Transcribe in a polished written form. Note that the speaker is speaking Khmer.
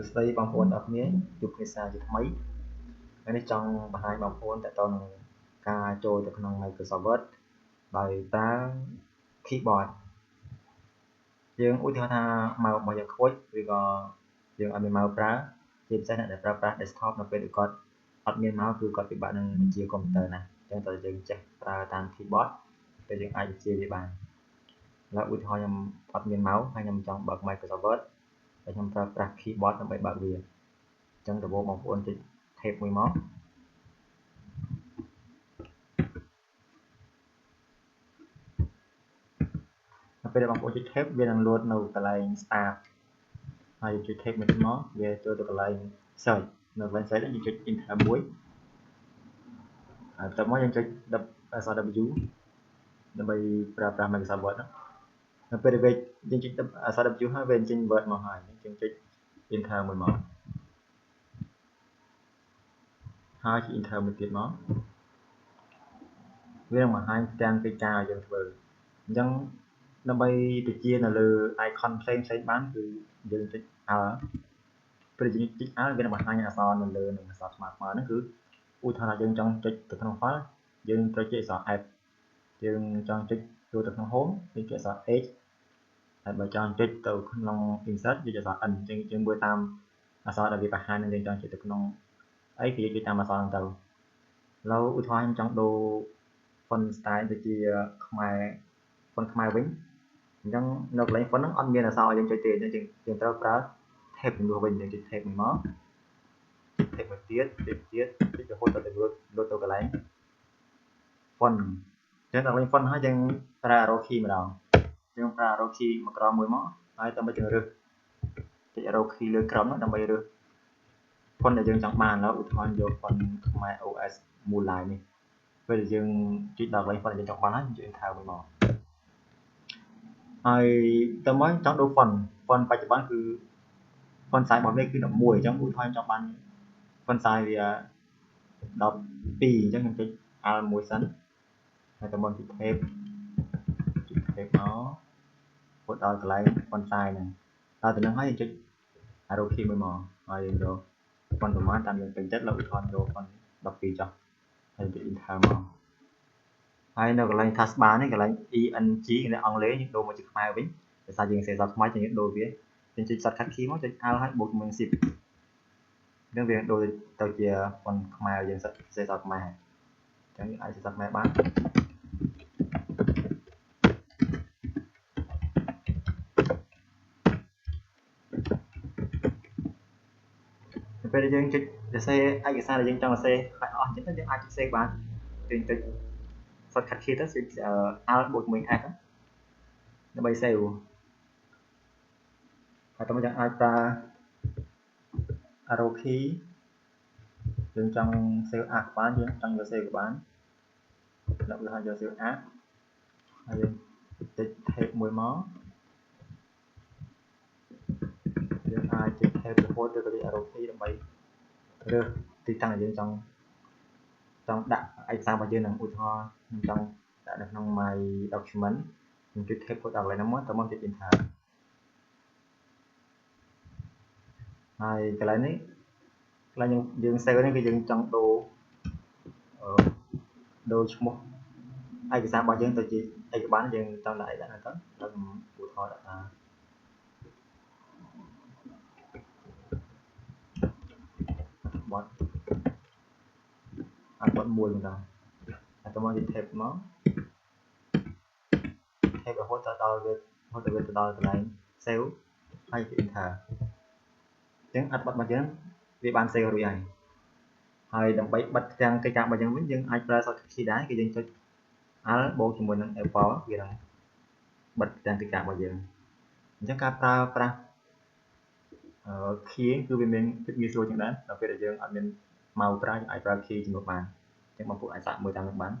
ស្ដីបងប្អូនអរគ្នាជួបគ្នាសាជាថ្មីថ្ងៃនេះចង់បង្ហាញបងប្អូនតទៅនឹងការចូលទៅក្នុង Microsoft Word ដោយប្រើ keyboard យើងឧទាហរណ៍ថាម៉ៅរបស់យើងខូចឬក៏យើងអត់មានម៉ៅប្រើជាពិសេសអ្នកដែលប្រើប្រាស់ desktop នៅពេលដែលគាត់អត់មានម៉ៅគឺគាត់ពិបាកនឹងបញ្ជាកុំព្យូទ័រណាអញ្ចឹងតើយើងចេះប្រើតាម keyboard តែយើងអាចបញ្ជាវាបានឥឡូវឧទាហរណ៍ខ្ញុំអត់មានម៉ៅហើយខ្ញុំចង់បើក Microsoft Word តែខ្ញុំប្រើប្រាស់ keyboard ដើម្បីបើកវាអញ្ចឹងដំបូងបងប្អូនចុច tab មួយមកដល់ពេលបងប្អូនចុច tab វានឹងលោតនៅកន្លែង start ហើយចុច tab មួយទៀតមកវាចូលទៅកន្លែង search នៅកន្លែង search យើងចុច enter មួយហើយបន្ទាប់មកយើងចុចអក្សរ W ដើម្បីប្រើប្រាស់ Microsoft Word ដល់ពេលដែលយើងចុចអក្សរ W ហើយវាចេញ Word មកហើយយើងចុច enter មួយមកហើយចុច enter មួយទៀតមកវានឹងបង្ហាញទាំងកិច្ចការឲ្យយើងធ្វើអញ្ចឹងដើម្បីបញ្ជានៅលើ icon ផ្សេងបានគឺយើងចុច R ពេលយើងចុច R វានឹងបង្ហាញអក្សរនៅលើនឹងអក្សរស្មើៗហ្នឹងគឺឧទាហរណ៍ថាយើងចង់ចុចទៅក្នុង file យើងត្រូវចុចអក្សរ F យើងចង់ចុចចូលទៅក្នុង home យើងចុចអក្សរ H ហើយបើចង់ចុចទៅក្នុង insert ចុចអក្សរ N អញ្ចឹងយើងមើលតាមអក្សរដែលវាបង្ហាញនឹងយើងចង់ចុចទៅក្នុងអីគឺយើងចុចតាមអក្សរហ្នឹងទៅឥឡូវឧទាហរណ៍ខ្ញុំចង់ដូរ font style ទៅជាខ្មែរ font ខ្មែរវិញអញ្ចឹងនៅកន្លែង font ហ្នឹងអត់មានអក្សរឲ្យយើងចុចទេអញ្ចឹងយើងត្រូវប្រើ tab ជំនួសវិញយើងចុច tab មួយមកចុច tab មួយទៀតចុចរហូតដល់ទៅលោតទៅកន្លែង font អញ្ចឹងដល់កន្លែង font ហើយយើងប្រើ arrow key ម្ដងយើងប្រើ arrow key មកក្រោមមួយមកហើយដើម្បីយើងរើសចុច arrow key លើក្រោមនោះដើម្បីរើស font ដែលយើងចង់បានឥឡូវឧទាហរណ៍យក font ខ្មែរ OS មូលឡាយនេះពេលដែលយើងចុចដល់កន្លែង font ដែលយើងចង់បានហើយយើងចុច enter មួយមកហើយតើមកចង់ដូរ font បច្ចុប្បន្នគឺ font size របស់វាគឺ11អញ្ចឹងឧទាហរណ៍ចង់បាន font size វា12អញ្ចឹងខ្ញុំចុច Alt មួយសិនហើយតើមកចុច tab មកហូតដល់កន្លែង font size ហ្នឹងដល់ទៅនឹងហើយយើងចុច arrow key មួយមកហើយយើងយក font ប្រមាណតាមយើងពេញចិត្តឧទាហរណ៍យក font 12ចុះហើយចុច enter មកហើយនៅកន្លែង taskbar នេះកន្លែង ENG នៅអង់គ្លេសយើងដូរមកជាខ្មែរវិញដោយសារយើងសេសខ្មែរយើងដូរវាយើងចុច shortcut key មកចុច Alt ហើយបូកជាមួយ Shift អញ្ចឹងវាដូរទៅជា font ខ្មែរយើងសេសខ្មែរអញ្ចឹងយើងអាចសេសខ្មែរបានពេលដែលយើងចុចសរសេរឯកសារដែលយើងចង់សរសេរឲ្យអស់អញ្ចឹងយើងអាចចុច save បានយើងចុច shortcut key ទៅចុច Alt បូកជាមួយ F ដើម្បី save ហើយតើមកយើងអាចប្រើ arrow key យើងចង់ save as បានយើងចង់យក save បានដល់វាឲ្យយក save as ហើយយើងចុច tab មួយមកយើងអាចចុច tab រហូតទៅចុច arrow key ដើម្បីរើសទីតាំងដែលយើងចង់ដាក់ឯកសាររបស់យើងនឹងឧទាហរណ៍ខ្ញុំចង់ដាក់នៅក្នុង my document ខ្ញុំចុច tab ទៅដល់កន្លែងហ្នឹងមកតើមកចុច enter ហើយកន្លែងនេះកន្លែងយើង save នេះគឺយើងចង់ដូរឈ្មោះឯកសាររបស់យើងទៅជាឯកប័ណ្ណយើងចង់ដាក់អីដាក់ទៅដល់ខ្ញុំឧទាហរណ៍ដាក់ថាបត់មួយម្ដងហើយតើមកចុច tab មក tab រហូតដល់វាទៅដល់កន្លែង save ហើយចុច enter អញ្ចឹងអត្ថបទរបស់យើងវាបាន save រួចហើយដើម្បីបិទទាំងកិច្ចការរបស់យើងវិញយើងអាចប្រើ shortcut key ដែរគឺយើងចុច Alt បូកជាមួយនឹង F4 វានឹងបិទទាំងកិច្ចការរបស់យើងអញ្ចឹងការប្រើប្រាស់key គឺវាមានភាពងាយស្រួលជាងដែរដល់ពេលដែលយើងអត់មានម៉ៅប្រើយើងអាចប្រើ key ជំនួសបានអញ្ចឹងបងប្អូនអាចសាកមើលតាមនឹងបាន